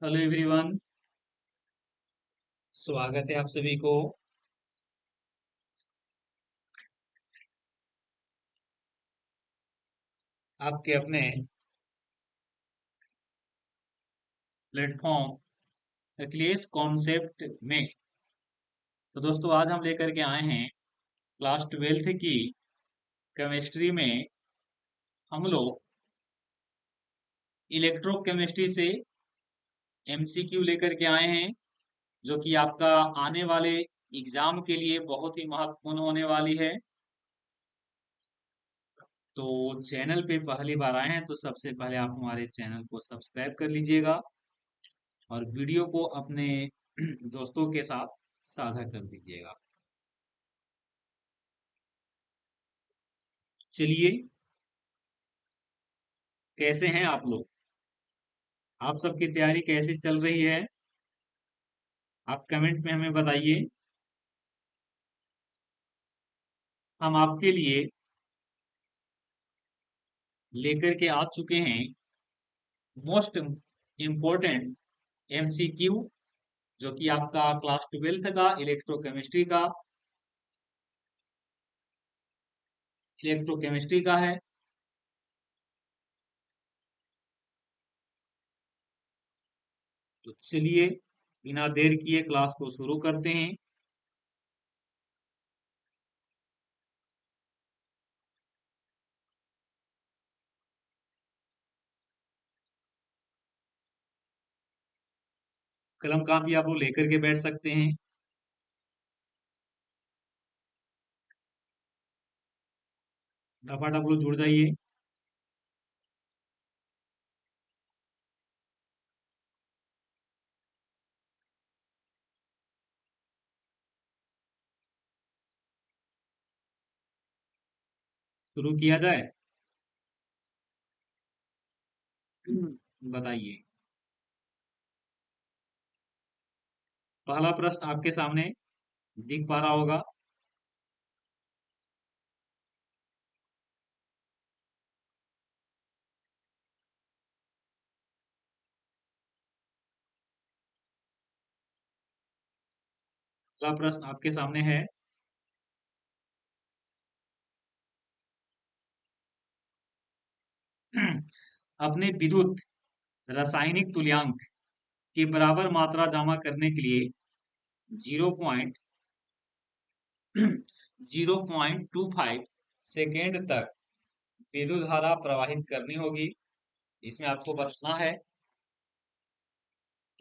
Hello everyone. स्वागत है आप सभी को आपके अपने प्लेटफॉर्म एक्लियस कॉन्सेप्ट में। तो दोस्तों आज हम लेकर के आए हैं क्लास 12th की केमिस्ट्री में। हम लोग इलेक्ट्रोकेमिस्ट्री से एमसीक्यू लेकर के आए हैं, जो कि आपका आने वाले एग्जाम के लिए बहुत ही महत्वपूर्ण होने वाली है। तो चैनल पे पहली बार आए हैं तो सबसे पहले आप हमारे चैनल को सब्सक्राइब कर लीजिएगा और वीडियो को अपने दोस्तों के साथ साझा कर दीजिएगा। चलिए, कैसे हैं आप लोग? आप सबकी तैयारी कैसी चल रही है? आप कमेंट में हमें बताइए। हम आपके लिए लेकर के आ चुके हैं मोस्ट इम्पोर्टेंट एमसीक्यू, जो कि आपका क्लास 12th का इलेक्ट्रोकेमिस्ट्री का है। तो चलिए, बिना देर किए क्लास को शुरू करते हैं। कलम कापी आप लोग लेकर के बैठ सकते हैं। फटाफट आप लोग जुड़ जाइए। शुरू किया जाए। बताइए। पहला प्रश्न आपके सामने दिख पा रहा होगा। पहला प्रश्न आपके सामने है, अपने विद्युत रासायनिक तुल्यांक की बराबर मात्रा जमा करने के लिए 0.25 सेकेंड तक विद्युत धारा प्रवाहित करनी होगी। इसमें आपको बचना है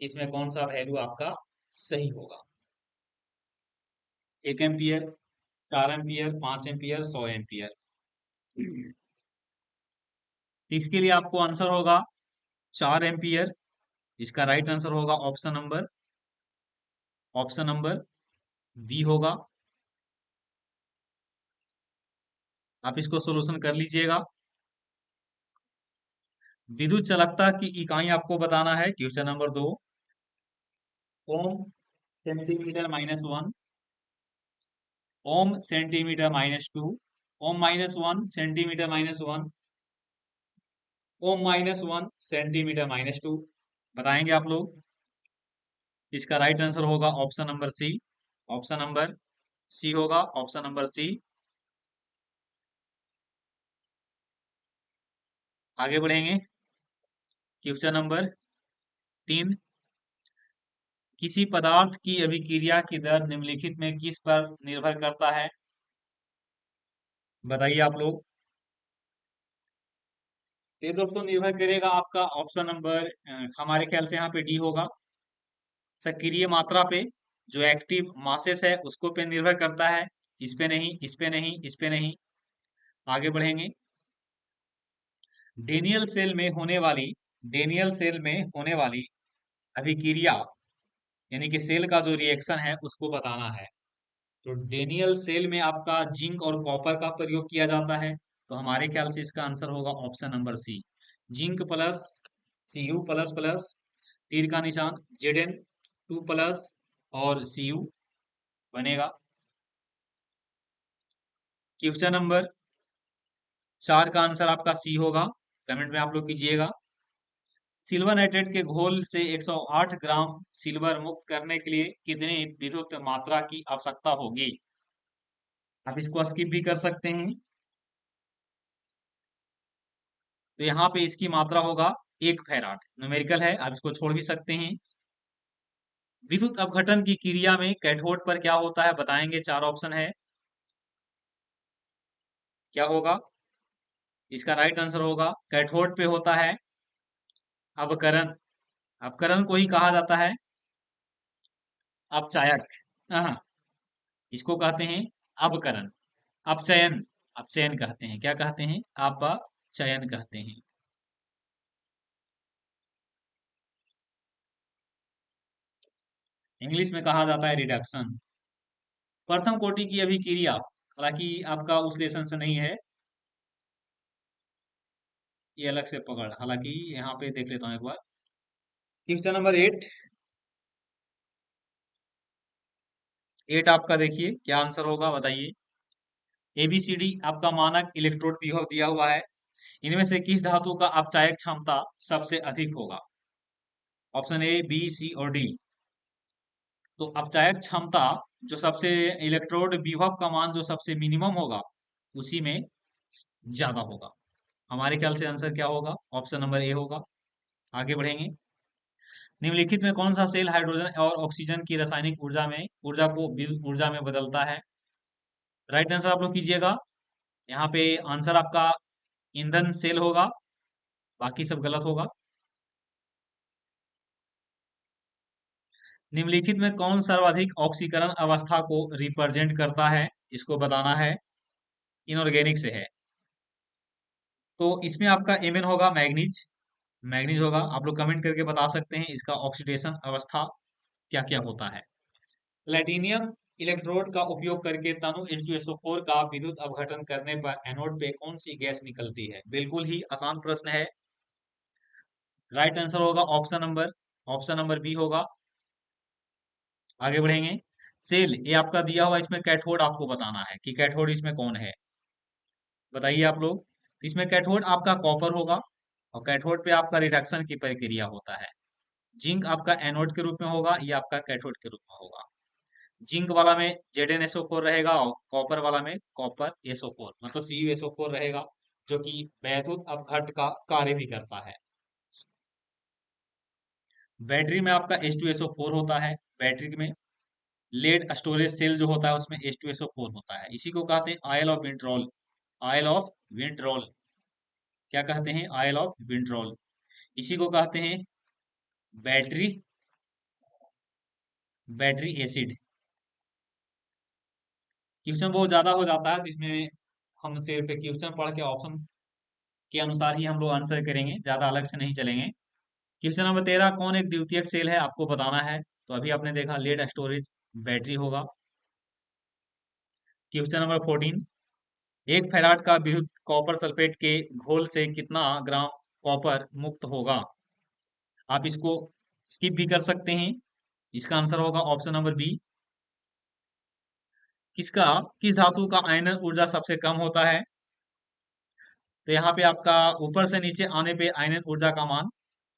कि इसमें कौन सा वैल्यू आपका सही होगा। 1 एम्पियर, 4 एम्पियर, 5 एम्पियर, 100 एम्पियर। इसके लिए आपको आंसर होगा 4 एम्पियर। इसका राइट आंसर होगा ऑप्शन नंबर बी होगा। आप इसको सोल्यूशन कर लीजिएगा। विद्युत चालकता की इकाई आपको बताना है। Question number 2, ohm centimetre -1, ohm centimetre, ohm -1 centimetre, ohm -1 centimetre. बताएंगे आप लोग। इसका राइट आंसर होगा option number C. Option number C होगा, ऑप्शन नंबर सी। आगे बढ़ेंगे। क्वेश्चन नंबर 3, किसी पदार्थ की अभिक्रिया की दर निम्नलिखित में किस पर निर्भर करता है? बताइए आप लोग। ये दोस्तों निर्भर करेगा आपका ऑप्शन नंबर, हमारे ख्याल से यहाँ पे डी होगा। सक्रिय मात्रा पे, जो एक्टिव मासेस है उसको पे निर्भर करता है। इस पे नहीं, इस पे नहीं, इस पे नहीं। आगे बढ़ेंगे। डेनियल सेल में होने वाली डेनियल सेल में होने वाली अभिक्रिया, यानी कि सेल का जो रिएक्शन है उसको बताना है। तो डेनियल सेल में आपका जिंक और कॉपर का प्रयोग किया जाता है। तो हमारे ख्याल से इसका आंसर होगा option number C. Zinc plus Cu plus plus, तीर का निशान Zn2 प्लस और Cu बनेगा। क्वेश्चन नंबर 4 का आंसर आपका सी होगा। कमेंट में आप लोग कीजिएगा। सिल्वर नाइट्रेट के घोल से 108 ग्राम सिल्वर मुक्त करने के लिए कितनी विद्युत मात्रा की आवश्यकता होगी? आप इसको स्किप भी कर सकते हैं। तो यहाँ पे इसकी मात्रा होगा 1 फैराड। न्यूमेरिकल है, आप इसको छोड़ भी सकते हैं। विद्युत अपघटन की क्रिया में कैथोड पर क्या होता है बताएंगे। 4 ऑप्शन है, क्या होगा? इसका राइट आंसर होगा कैथोड पे होता है अपकरण। अपकरण को ही कहा जाता है अपचायक। हाँ, इसको कहते हैं अपकरण। अपचयन, अपचयन कहते हैं। क्या कहते हैं? अपचयन कहते हैं। इंग्लिश में कहा जाता है रिडक्शन। प्रथम कोटि की अभिक्रिया, हालांकि आपका उस लेसन से नहीं है, ये अलग से पकड़। हालांकि यहाँ पे देख लेता हूँ एक बार। Question number 8। 8 आपका देखिए क्या आंसर होगा बताइए। एबीसीडी आपका मानक इलेक्ट्रोड विभव दिया हुआ है। इनमें से किस धातु का अपचायक क्षमता सबसे अधिक होगा? ऑप्शन ए, बी, सी और डी। तो अपचायक क्षमता जो सबसे, इलेक्ट्रोड विभव का मान जो सबसे मिनिमम होगा उसी में ज्यादा होगा। हमारे ख्याल से आंसर क्या होगा? ऑप्शन नंबर ए होगा। आगे बढ़ेंगे। निम्नलिखित में कौन सा सेल हाइड्रोजन और ऑक्सीजन की रासायनिक ऊर्जा को विद्युत ऊर्जा में बदलता है? राइट आंसर आप लोग कीजिएगा। यहाँ पे आंसर आपका ईंधन सेल होगा, बाकी सब गलत होगा। निम्नलिखित में कौन सर्वाधिक ऑक्सीकरण अवस्था को रिप्रेजेंट करता है? इसको बताना है। इनऑर्गेनिक से है। तो इसमें आपका एमएन होगा मैग्नीज। मैग्नीज होगा। आप लोग कमेंट करके बता सकते हैं इसका ऑक्सीडेशन अवस्था क्या क्या होता है। प्लेटिनियम इलेक्ट्रोड का उपयोग करके तनु H2SO4 का विद्युत अपघटन करने पर एनोड पे कौन सी गैस निकलती है? बिल्कुल ही आसान प्रश्न है। राइट आंसर होगा ऑप्शन नंबर बी होगा। आगे बढ़ेंगे। सेल ये आपका दिया हुआ, इसमें कैथोड आपको बताना है कि कैथोड इसमें कौन है, बताइए आप लोग। तो इसमें कैथोड आपका कॉपर होगा, और कैथोड पे आपका रिडक्शन की प्रक्रिया होता है। जिंक आपका एनोड के रूप में होगा, ये आपका कैथोड के रूप में होगा। जिंक वाला में ZnSO4 रहेगा, और कॉपर वाला में कॉपर SO4 मतलब CuSO4 रहेगा, जो कि वैद्युत अपघट का कार्य भी करता है। बैटरी में आपका H2SO4 होता है। बैटरी में लेड स्टोरेज सेल जो होता है उसमें H2SO4 होता है। इसी को कहते हैं oil of vitriol. Oil of vitriol, क्या कहते हैं? Oil of vitriol. इसी को कहते हैं बैटरी, बैटरी एसिड। क्वेश्चन बहुत ज्यादा हो जाता है, तो इसमें हम सिर्फ क्वेश्चन पढ़ के ऑप्शन के अनुसार ही हम लोग आंसर करेंगे, ज्यादा अलग से नहीं चलेंगे। क्वेश्चन नंबर 13, कौन एक द्वितीयक सेल है आपको बताना है। तो अभी आपने देखा लेड स्टोरेज बैटरी होगा। क्वेश्चन नंबर 14, 1 फैराड का विद्युत कॉपर सल्फेट के घोल से कितना ग्राम कॉपर मुक्त होगा? आप इसको स्किप भी कर सकते हैं। इसका आंसर होगा ऑप्शन नंबर बी। किसका, किस धातु का आयनन ऊर्जा सबसे कम होता है? तो यहाँ पे आपका ऊपर से नीचे आने पे आयनन ऊर्जा का मान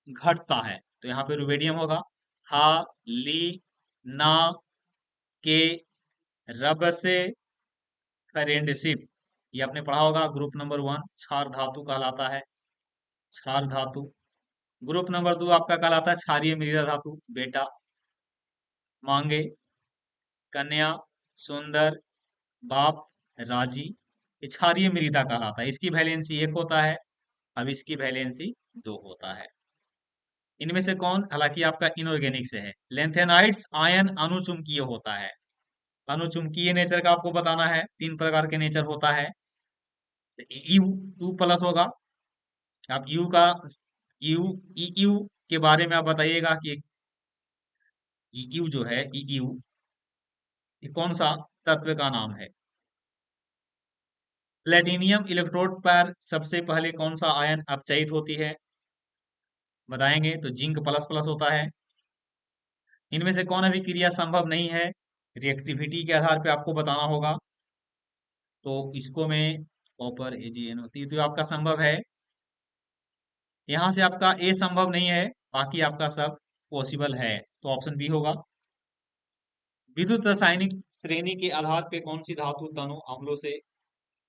घटता है। तो यहाँ पे रुबेडियम होगा। हा, ली, ना, के, रब से, फेरेंडशिप। ये आपने पढ़ा होगा। ग्रुप नंबर 1 क्षार धातु कहलाता है, क्षार धातु। ग्रुप नंबर 2 आपका कहलाता है क्षारीय मृदा धातु, बेटा। मांगे, कन्या, सुंदर, बाप, राजी। ये क्षारीय मृदा कहलाता है। इसकी वैलेंसी 1 होता है, अब इसकी वैलेंसी 2 होता है। इनमें से कौन, हालांकि आपका इनऑर्गेनिक से है। लेंथेनाइड्स आयन अनुचुंबकीय होता है। अनुचुंबकीय नेचर का आपको बताना है। 3 प्रकार के नेचर होता है। U2+ होगा। आप यू का, यू के बारे में आप बताइएगा कि यू जो है, यू ये कौन सा तत्व का नाम है। प्लेटिनियम इलेक्ट्रोड पर सबसे पहले कौन सा आयन अपचयित होती है, बताएंगे। तो जिंक प्लस प्लस होता है। इनमें से कौन अभिक्रिया संभव नहीं है, रिएक्टिविटी के आधार पे आपको बताना होगा। तो इसको में कॉपर AgN होती है, तो आपका संभव है। यहाँ से आपका ए संभव नहीं है, बाकी आपका सब पॉसिबल है, तो ऑप्शन बी होगा। विद्युत रासायनिक श्रेणी के आधार पे कौन सी धातु तनु अम्लों से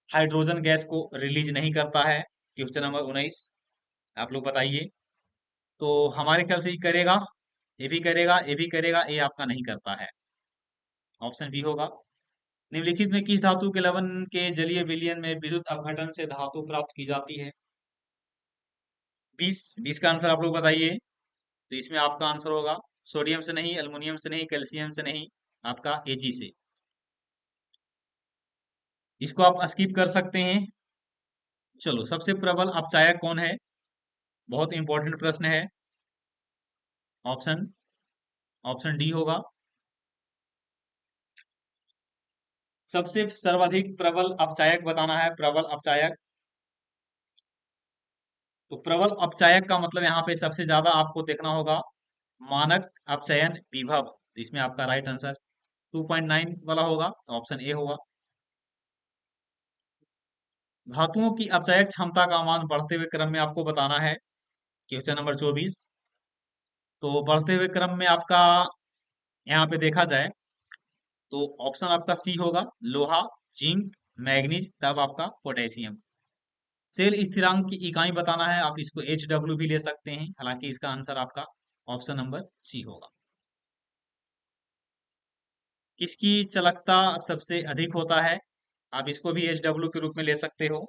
हाइड्रोजन गैस को रिलीज नहीं करता है? क्वेश्चन नंबर 19, आप लोग बताइए। तो हमारे ख्याल से ये करेगा, ये भी करेगा, ये भी करेगा, ये आपका नहीं करता है, ऑप्शन बी होगा। निम्नलिखित में किस धातु के लवण के जलीय विलयन में विद्युत अपघटन से धातु प्राप्त की जाती है? 20 20 का आंसर आप लोग बताइए। तो इसमें आपका आंसर होगा सोडियम से नहीं, एल्युमिनियम से नहीं, कैल्शियम से नहीं, आपका एजी से। इसको आप स्किप कर सकते हैं। चलो, सबसे प्रबल अपचायक कौन है? बहुत इंपॉर्टेंट प्रश्न है। ऑप्शन ऑप्शन डी होगा। सबसे सर्वाधिक प्रबल अपचायक बताना है, प्रबल अपचायक। तो प्रबल अपचायक का मतलब यहाँ पे सबसे ज्यादा आपको देखना होगा मानक अपचयन विभव, तो इसमें आपका राइट आंसर 2.9 वाला होगा, तो ऑप्शन ए होगा। धातुओं की अपचायक क्षमता का मान बढ़ते हुए क्रम में आपको बताना है, क्वेश्चन नंबर 24। तो बढ़ते हुए क्रम में आपका यहाँ पे देखा जाए तो ऑप्शन आपका सी होगा, लोहा, जिंक, मैग्नीज, तब आपका पोटेशियम। सेल स्थिरांक की इकाई बताना है, आप इसको एच डब्ल्यू भी ले सकते हैं, हालांकि इसका आंसर आपका ऑप्शन नंबर सी होगा। किसकी चालकता सबसे अधिक होता है? आप इसको भी एच डब्ल्यू के रूप में ले सकते हो।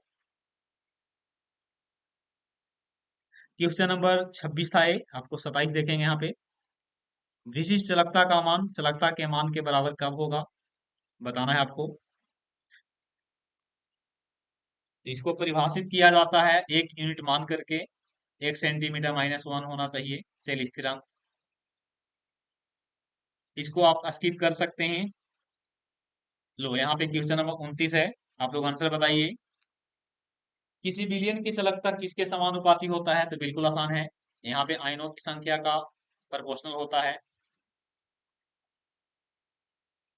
क्वेश्चन नंबर 26 था ये, आपको 27 देखेंगे यहाँ पे। विशिष्ट चालकता का मान चालकता के मान के बराबर कब होगा, बताना है आपको। तो इसको परिभाषित किया जाता है एक यूनिट मान करके, 1 सेंटीमीटर -1 होना चाहिए सेल स्थिरांक। इसको आप स्किप कर सकते हैं। लो, यहाँ पे क्वेश्चन नंबर 29 है, आप लोग आंसर बताइए। किसी विलयन की चालकता किसके समानुपाती होता है? तो बिल्कुल आसान है, यहाँ पे आयनों की संख्या का प्रोपोर्शनल होता है।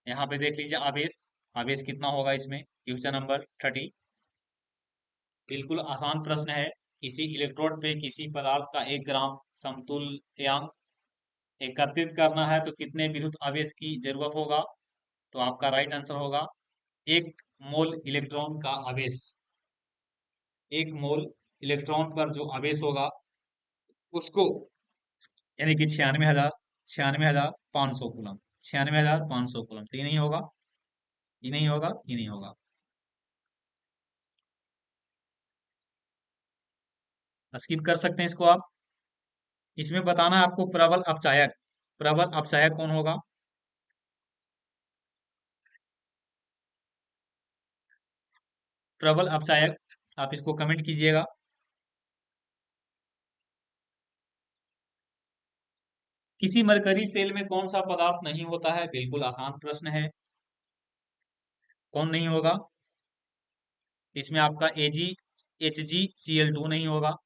यहाँ पे देख लीजिए आवेश, आवेश कितना होगा इसमें, क्वेश्चन नंबर 30। बिल्कुल आसान प्रश्न है। किसी इलेक्ट्रोड पे किसी पदार्थ का 1 ग्राम समतुल्यांक एकत्रित करना है तो कितने विद्युत आवेश की जरूरत होगा? तो आपका राइट आंसर होगा 1 मोल इलेक्ट्रॉन का आवेश। 1 मोल इलेक्ट्रॉन पर जो आवेश होगा उसको, यानी कि 96,500 कूलम, 96,500 कूलम। तो ये नहीं होगा, ये नहीं होगा, ये नहीं होगा। स्किप कर सकते हैं इसको आप। इसमें बताना है आपको प्रबल अपचायक, प्रबल अपचायक कौन होगा? प्रबल अपचायक, आप इसको कमेंट कीजिएगा। किसी मरकरी सेल में कौन सा पदार्थ नहीं होता है? बिल्कुल आसान प्रश्न है, कौन नहीं होगा? इसमें आपका Hg Cl2 नहीं होगा।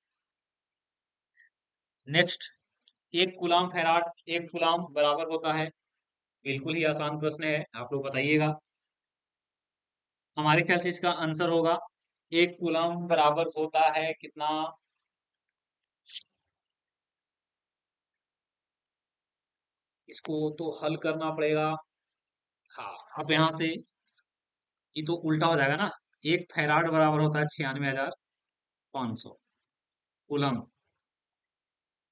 नेक्स्ट, 1 कूलाम फैराड 1 कूलाम बराबर होता है? बिल्कुल ही आसान प्रश्न है, आप लोग बताइएगा। हमारे ख्याल से इसका आंसर होगा 1 कूलाम बराबर होता है कितना? इसको तो हल करना पड़ेगा। हाँ, अब यहाँ से ये तो उल्टा हो जाएगा ना। 1 फैराड बराबर होता है 96,500 कूलम।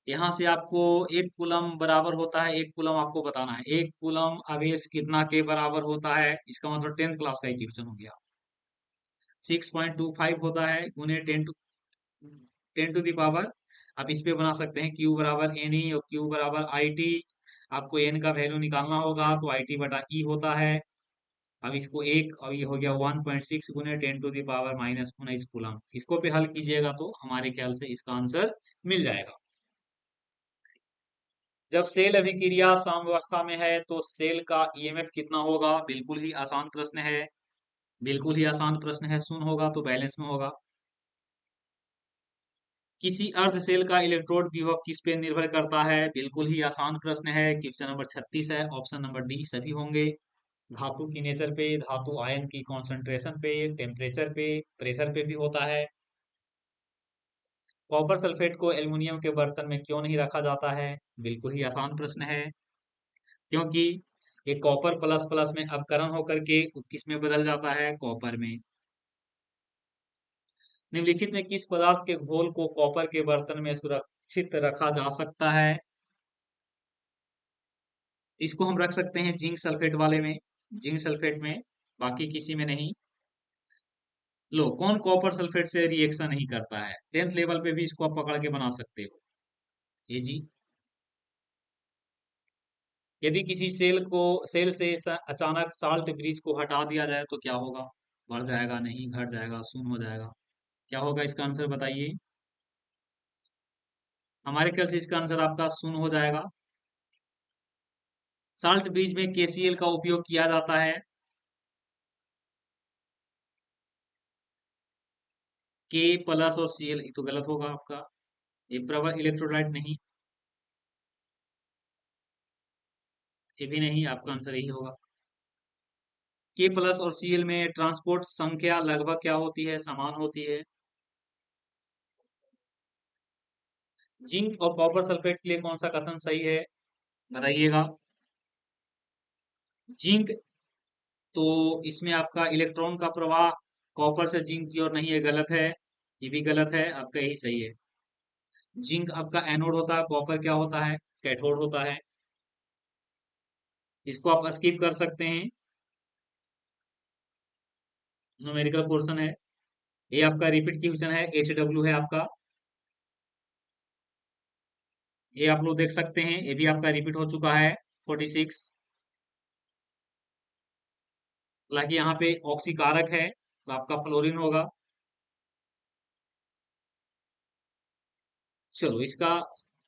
यहाँ से आपको 1 कूलम बराबर होता है, 1 कूलम आपको बताना है 1 कूलम आवेश कितना के बराबर होता है, इसका मतलब 10th क्लास का क्वेश्चन हो गया। 6.25 होता है गुने 10 टू द पावर। आप इस पे बना सकते हैं Q बराबर एन ई और Q बराबर आई टी। आपको एन का वैल्यू निकालना होगा तो आई टी बटा ई होता है। अब इसको एक, और ये हो गया 1.6 गुने 10 टू द पावर -19 कूलम। इसको पे हल कीजिएगा तो हमारे ख्याल से इसका आंसर मिल जाएगा। जब सेल अभिक्रिया साम्यावस्था में है तो सेल का ईएमएफ कितना होगा? बिल्कुल ही आसान प्रश्न है, बिल्कुल ही आसान प्रश्न है। शून्य होगा तो बैलेंस में होगा। किसी अर्ध सेल का इलेक्ट्रोड विभव किस पे निर्भर करता है? बिल्कुल ही आसान प्रश्न है, क्वेश्चन नंबर 36 है, ऑप्शन नंबर डी सभी होंगे। धातु की नेचर पे, धातु आयन की कॉन्सेंट्रेशन पे, टेम्परेचर पे, प्रेशर पे भी होता है। कॉपर सल्फेट को एल्युमिनियम के बर्तन में क्यों नहीं रखा जाता है? बिल्कुल ही आसान प्रश्न है। क्योंकि ये कॉपर प्लस प्लस में अपकरण होकर के किस में बदल जाता है? कॉपर में। निम्नलिखित में किस पदार्थ के घोल को कॉपर के बर्तन में सुरक्षित रखा जा सकता है? इसको हम रख सकते हैं जिंक सल्फेट वाले में, जिंक सल्फेट में, बाकी किसी में नहीं। लो, कौन कॉपर सल्फेट से रिएक्शन नहीं करता है? 10th लेवल पे भी इसको आप पकड़ के बना सकते हो। ये जी, यदि किसी सेल से अचानक साल्ट ब्रिज को हटा दिया जाए तो क्या होगा? बढ़ जाएगा? नहीं, घट जाएगा? शून्य हो जाएगा? क्या होगा इसका आंसर बताइए। हमारे ख्याल से इसका आंसर आपका शून्य हो जाएगा। साल्ट ब्रिज में केसीएल का उपयोग किया जाता है। के प्लस और सीएल, ये तो गलत होगा आपका। ये प्रबल इलेक्ट्रोलाइट नहीं, ये भी नहीं, आपका आंसर यही होगा। के प्लस और सीएल में ट्रांसपोर्ट संख्या लगभग क्या होती है? समान होती है। जिंक और कॉपर सल्फेट के लिए कौन सा कथन सही है? बताइएगा। जिंक, तो इसमें आपका इलेक्ट्रॉन का प्रवाह कॉपर से जिंक की ओर नहीं है, गलत है। ये भी गलत है, आपका यही सही है। जिंक आपका एनोड होता है, कॉपर क्या होता है? कैथोड होता है। इसको आप स्किप कर सकते हैं, न्यूमेरिकल पोर्शन है। ये आपका रिपीट क्वेश्चन है, HW है आपका। ये आप लोग देख सकते हैं, ये भी आपका रिपीट हो चुका है, 46। हालांकि यहाँ पे ऑक्सीकारक है तो आपका फ्लोरीन होगा। चलो, इसका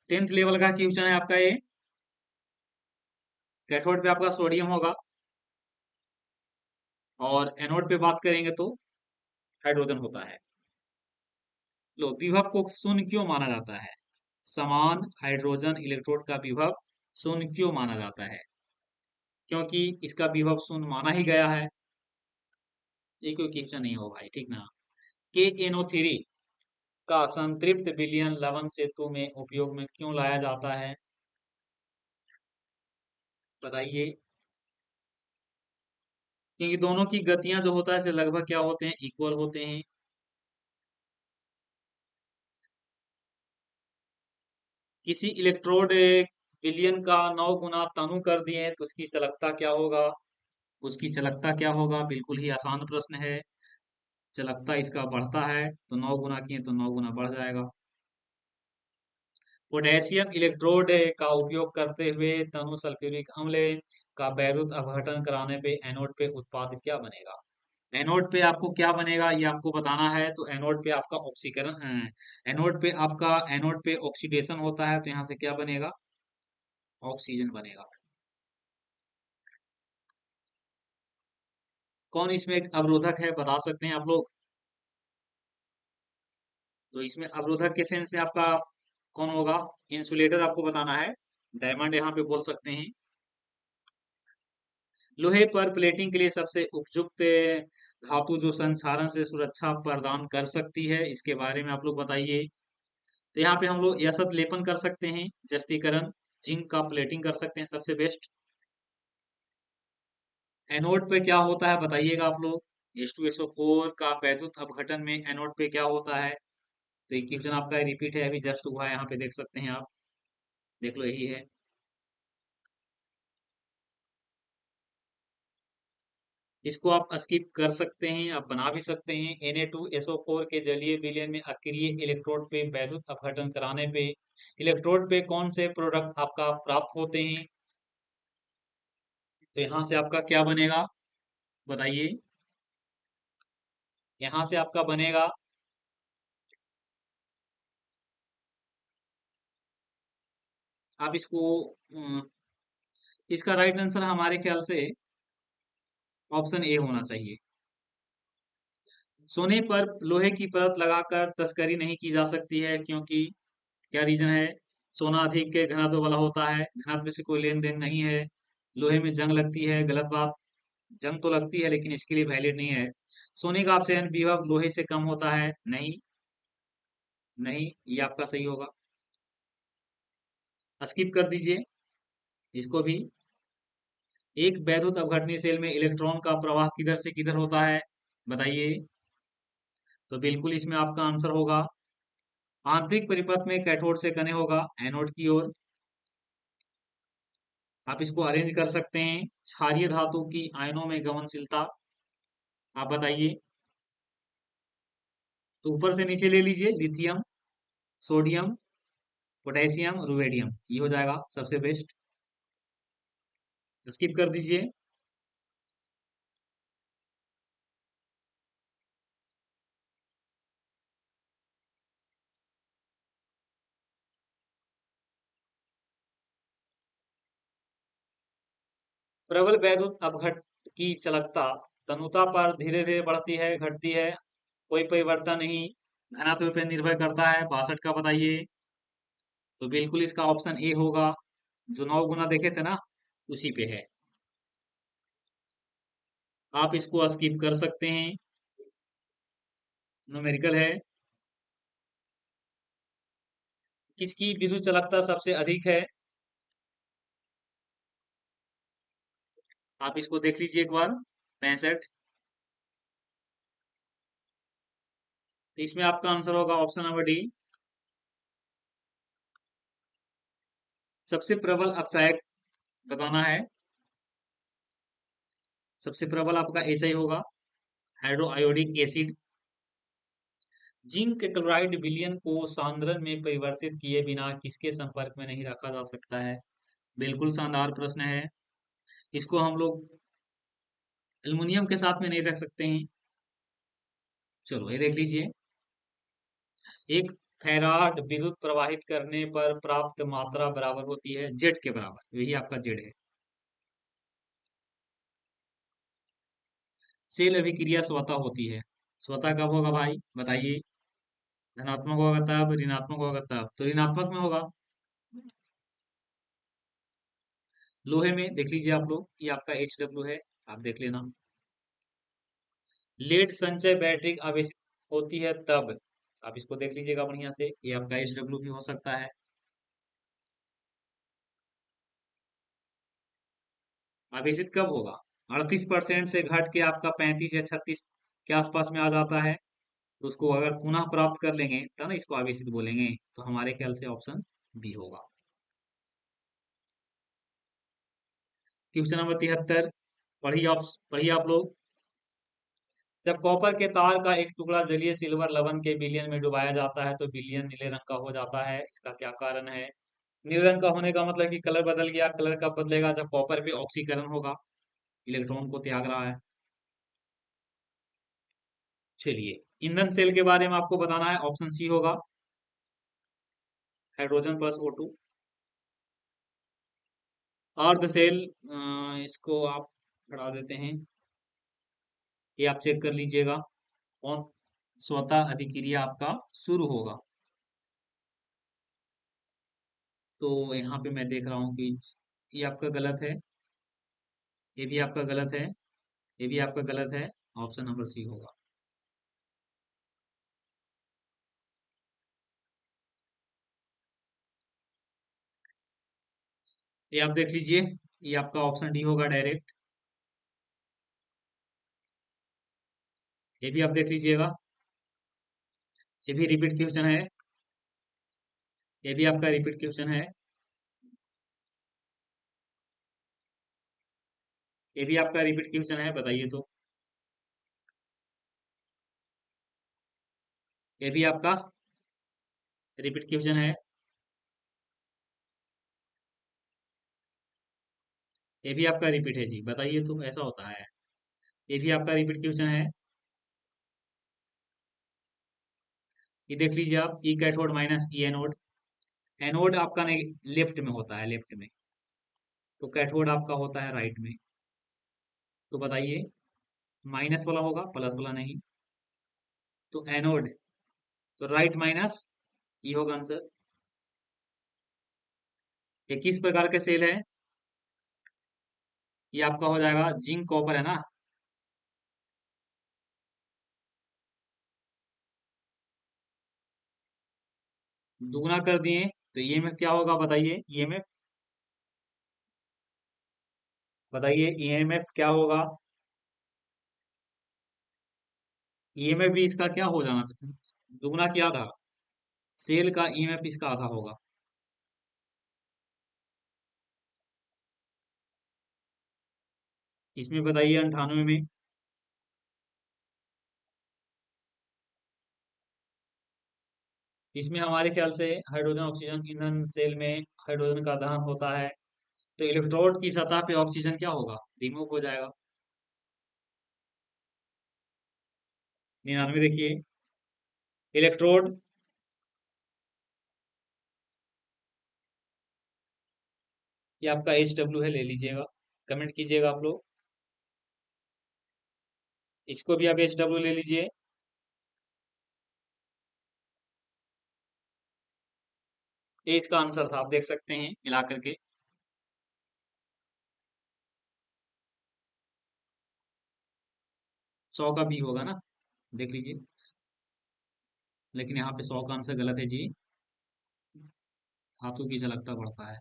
10th लेवल का क्वेश्चन है आपका ये। कैथोड पे आपका सोडियम होगा, और एनोड पे बात करेंगे तो हाइड्रोजन होता है। लो, विभव को शून्य क्यों माना जाता है? समान हाइड्रोजन इलेक्ट्रोड का विभव शून्य क्यों माना जाता है? क्योंकि इसका विभव शून्य माना ही गया है। ये कोई क्वेश्चन नहीं हो भाई, ठीक ना। KNO3 का संतृप्त विलयन लवण सेतु में उपयोग में क्यों लाया जाता है? बताइए। क्योंकि दोनों की गतियां जो होता है से लगभग क्या होते हैं? इक्वल होते हैं। किसी इलेक्ट्रोड विलयन का 9 गुना तनु कर दिए तो उसकी चालकता क्या होगा? उसकी चालकता क्या होगा? बिल्कुल ही आसान प्रश्न है। चालकता इसका बढ़ता है, तो 9 गुना किए तो 9 गुना बढ़ जाएगा। पोटेशियम इलेक्ट्रोड का उपयोग करते हुए तनु सल्फ्यूरिक अम्ल का वैद्युत अपघटन कराने पे एनोड पे उत्पाद क्या बनेगा? एनोड पे आपको क्या बनेगा ये आपको बताना है। तो एनोड पे आपका ऑक्सीकरण, एनोड पे ऑक्सीडेशन होता है, तो यहाँ से क्या बनेगा? ऑक्सीजन बनेगा। कौन इसमें एक अवरोधक है, बता सकते हैं आप लोग? तो इसमें अवरोधक के सेंस में आपका कौन होगा? इंसुलेटर आपको बताना है। डायमंड यहाँ पे बोल सकते हैं। लोहे पर प्लेटिंग के लिए सबसे उपयुक्त धातु जो संक्षारण से सुरक्षा प्रदान कर सकती है, इसके बारे में आप लोग बताइए। तो यहाँ पे हम लोग यसत लेपन कर सकते हैं, जस्तीकरण, जिंक का प्लेटिंग कर सकते हैं, सबसे बेस्ट। एनोड पे क्या होता है बताइएगा आप लोग। H2SO4 का वैद्युत अपघटन में एनोड पे क्या होता है? तो ये क्वेश्चन आपका रिपीट है, अभी जस्ट हुआ है, यहाँ पे देख सकते हैं आप। देख लो, यही है। इसको आप स्किप कर सकते हैं, आप बना भी सकते हैं। Na2SO4 के जलीय विलयन में अक्रिय इलेक्ट्रोड पे वैद्युत अपघटन कराने पे इलेक्ट्रोड पे कौन से प्रोडक्ट आपका प्राप्त होते हैं? तो यहाँ से आपका क्या बनेगा? बताइए। यहाँ से आपका बनेगा, आप इसको इसका राइट आंसर हमारे ख्याल से ऑप्शन ए होना चाहिए। सोने पर लोहे की परत लगाकर तस्करी नहीं की जा सकती है, क्योंकि क्या रीजन है? सोना अधिक के घनत्व वाला होता है, घनत्व से कोई लेन देन नहीं है। लोहे में जंग लगती है, गलत बात। जंग तो लगती है लेकिन इसके लिए वैलिड नहीं है। सोने का अपचयन विभव लोहे से कम होता है, नहीं। नहीं, ये आपका सही होगा। स्किप कर दीजिए इसको भी। एक वैद्युत अपघटनीय सेल में इलेक्ट्रॉन का प्रवाह किधर से किधर होता है, बताइए। तो बिल्कुल इसमें आपका आंसर होगा आंतरिक परिपथ में कैथोड से कने होगा एनोड की ओर। आप इसको अरेंज कर सकते हैं। क्षारीय धातु की आयनों में गमनशीलता आप बताइए। तो ऊपर से नीचे ले लीजिए, लिथियम, सोडियम, पोटेशियम, रुबेडियम, ये हो जाएगा सबसे बेस्ट। स्किप कर दीजिए। प्रबल वैद्युत अपघट की चालकता तनुता पर धीरे धीरे बढ़ती है घटती है, कोई परिवर्तन नहीं, घनत्व पे निर्भर करता है। 62 का बताइए। तो बिल्कुल इसका ऑप्शन ए होगा, जो 9 गुना देखे थे ना, उसी पे है। आप इसको स्किप कर सकते हैं, न्यूमेरिकल है। किसकी विद्युत चालकता सबसे अधिक है, आप इसको देख लीजिए एक बार। 65। तो इसमें आपका आंसर होगा ऑप्शन नंबर डी। सबसे प्रबल अपचायक बताना है। सबसे प्रबल आपका एच आई होगा, hydro iodic acid. Zinc chloride विलयन को सांद्रण में परिवर्तित किए बिना किसके संपर्क में नहीं रखा जा सकता है। बिल्कुल शानदार प्रश्न है। इसको हम लोग एल्युमिनियम के साथ में नहीं रख सकते हैं। चलो ये देख लीजिए। एक फैराड विद्युत प्रवाहित करने पर प्राप्त मात्रा बराबर होती है जेड के बराबर, यही आपका जेड है। सेल अभिक्रिया स्वतः होती है, स्वतः कब होगा भाई बताइए। धनात्मक होगा तब, ऋणात्मक होगा तब। तो ऋणात्मक में होगा। लोहे में देख लीजिए आप लोग, ये आपका एच डब्ल्यू है, आप देख लेना। लेड संचय बैटरी आवेशित होती है तब, आप इसको देख लीजिएगा बढ़िया से, ये आपका एच डब्ल्यू भी हो सकता है। आवेशित कब होगा, 38% से घट के आपका 35 या 36 के आसपास में आ जाता है। तो उसको अगर पुनः प्राप्त कर लेंगे तो ना इसको आवेशित बोलेंगे। तो हमारे ख्याल से ऑप्शन बी होगा। क्वेश्चन नंबर 73, पढ़िए आप लोग। जब कॉपर के तार का एक टुकड़ा जलीय सिल्वर लवण के विलयन में डुबाया जाता है तो विलयन नीले रंग का हो जाता है, इसका क्या कारण है। नीले रंग का होने का मतलब कि कलर बदल गया। कलर कब बदलेगा, जब कॉपर पे ऑक्सीकरण होगा, इलेक्ट्रॉन को त्याग रहा है। चलिए, ईंधन सेल के बारे में आपको बताना है, ऑप्शन सी होगा, हाइड्रोजन प्लस O2। अर्ध सेल, इसको आप हटा देते हैं, ये आप चेक कर लीजिएगा कौन स्वतः अभिक्रिया आपका शुरू होगा। तो यहाँ पे मैं देख रहा हूँ कि ये आपका गलत है, ये भी आपका गलत है, ये भी आपका गलत है। ऑप्शन नंबर सी होगा। ये आप देख लीजिए, ये आपका ऑप्शन डी होगा डायरेक्ट। ये भी आप देख लीजिएगा, ये भी रिपीट क्वेश्चन है, ये भी आपका रिपीट क्वेश्चन है, ये भी आपका रिपीट क्वेश्चन है, बताइए तो। ये भी आपका रिपीट क्वेश्चन है, ये भी आपका रिपीट है जी, बताइए तो, ऐसा होता है। ये भी आपका रिपीट क्वेश्चन है। ये देख लीजिए आप, ई कैथोड माइनस ई एनोड। एनोड आपका नहीं, लेफ्ट में होता है, लेफ्ट में। तो कैथोड आपका होता है राइट में। तो बताइए, माइनस वाला होगा, प्लस वाला नहीं। तो एनोड, तो राइट माइनस, ये होगा आंसर। ये किस प्रकार के सेल है, ये आपका हो जाएगा जिंक कॉपर है ना। दुगना कर दिए तो ईएमएफ क्या होगा बताइए, ईएमएफ बताइए, ईएमएफ क्या होगा? ईएमएफ भी इसका क्या हो जाना चाहिए, दुगना किया था, सेल का ईएमएफ इसका आधा होगा। इसमें बताइए 98 में, इसमें हमारे ख्याल से हाइड्रोजन ऑक्सीजन ईंधन सेल में हाइड्रोजन का दहन होता है, तो इलेक्ट्रोड की सतह पे ऑक्सीजन क्या होगा, रिमूव हो जाएगा। 99 देखिए, इलेक्ट्रोड, ये आपका HW है, ले लीजिएगा, कमेंट कीजिएगा आप लोग। इसको भी आप HW ले लीजिए। ये इसका आंसर था, आप देख सकते हैं मिला करके। 100 का भी होगा ना, देख लीजिए, लेकिन यहाँ पे 100 का आंसर गलत है जी, धातु की झलकता बढ़ता है।